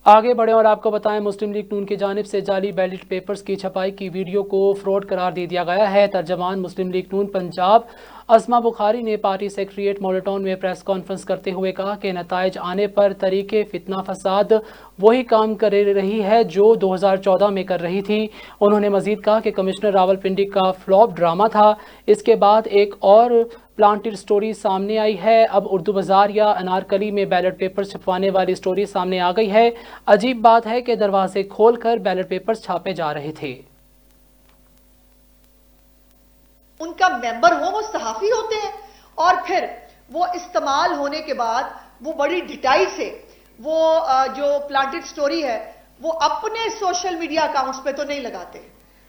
आगे बढ़े और आपको बताएं, मुस्लिम लीग नून की जानिब से जाली बैलेट पेपर्स की छपाई की वीडियो को फ्रॉड करार दे दिया गया है। तर्जमान मुस्लिम लीग नून पंजाब अस्मा बुखारी ने पार्टी सेक्रेटेरिएट मॉल्टन में प्रेस कॉन्फ्रेंस करते हुए कहा कि नताइज आने पर तरीके फितना फसाद वही काम कर रही है जो 2014 में कर रही थी। उन्होंने मजीद कहा कि कमिश्नर रावलपिंडी का फ्लॉप ड्रामा था, इसके बाद एक और प्लांटेड स्टोरी सामने आई है। अब उर्दू बाजार या अनारकली में बैलेट पेपर छपवाने वाली स्टोरी सामने आ गई है। अजीब बात है कि दरवाजे खोलकर बैलेट पेपर्स छापे जा रहे थे। उनका मेंबर हो वो सहाफी होते हैं और फिर वो इस्तेमाल होने के बाद वो बड़ी ढिठाई से वो जो प्लांटेड स्टोरी है वो अपने सोशल मीडिया अकाउंट्स पे तो नहीं लगाते,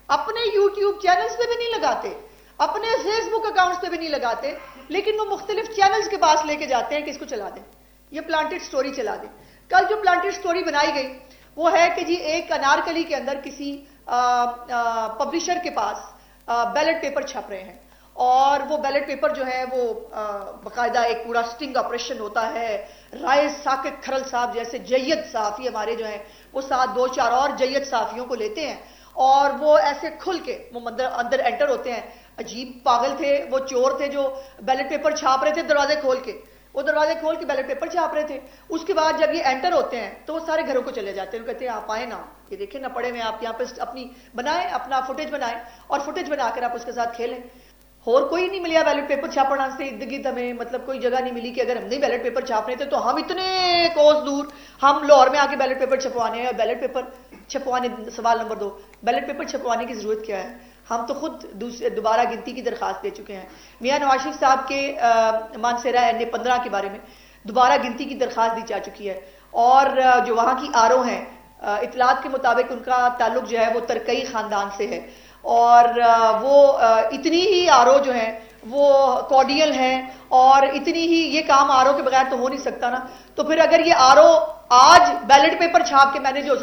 अपने यूट्यूब चैनल्स पे भी नहीं लगाते, अपने फेसबुक अकाउंट्स पे भी नहीं लगाते, लेकिन वो मुख्तलिफ चैनल्स के पास लेके जाते हैं कि इसको चला दें, ये प्लांटेड स्टोरी चला दें। कल जो प्लांटेड स्टोरी बनाई गई वो है कि जी एक अनारकली के अंदर किसी पब्लिशर के पास बैलेट पेपर छप रहे हैं और वो बैलेट पेपर जो है वो बाकायदा एक पूरा स्टिंग ऑपरेशन होता है। राय साकिब खरल साहब जैसे जय्यद सहाफ़ी हमारे जो हैं वो साथ दो चार और जय्यद सहाफ़ियों को लेते हैं और वो ऐसे खुल के वो अंदर एंटर होते हैं। अजीब पागल थे, वो चोर थे जो बैलेट पेपर छाप रहे थे दरवाजे खोल के, वो दरवाजे खोल के बैलेट पेपर छाप रहे थे। उसके बाद जब ये एंटर होते हैं तो वो सारे घरों को चले जाते हैं, कहते हैं आप आए ना, ये देखें ना पड़े में, आप यहाँ पे अपनी बनाएं, अपना फुटेज बनाएं और फुटेज बनाकर आप उसके साथ खेलें। और कोई नहीं मिला बैलेट पेपर छापना से इर्द गिर्द हमें, मतलब कोई जगह नहीं मिली कि अगर हम नहीं बैलेट पेपर छापने थे तो हम इतने कोस दूर हम लाहौर में आके बैलेट पेपर छपवाने हैं। बैलेट पेपर छपवाने, सवाल नंबर 2, बैलेट पेपर छपवाने की जरूरत क्या है? हम तो खुद दोबारा गिनती की दरखास्त दे चुके हैं। मियां नवाज शरीफ साहब के मानसेरा NA-15 के बारे में दोबारा गिनती की दरखास्त दी जा चुकी है और जो वहाँ की आरओ हैं, इतलात के मुताबिक उनका ताल्लुक जो है वो तरकई ख़ानदान से है और वो इतनी ही आरओ जो है वो कॉर्डियल हैं और इतनी ही ये काम आरओ के बगैर तो हो नहीं सकता ना। तो फिर अगर ये आरओ आज बैलेट पेपर छाप के मैंने जो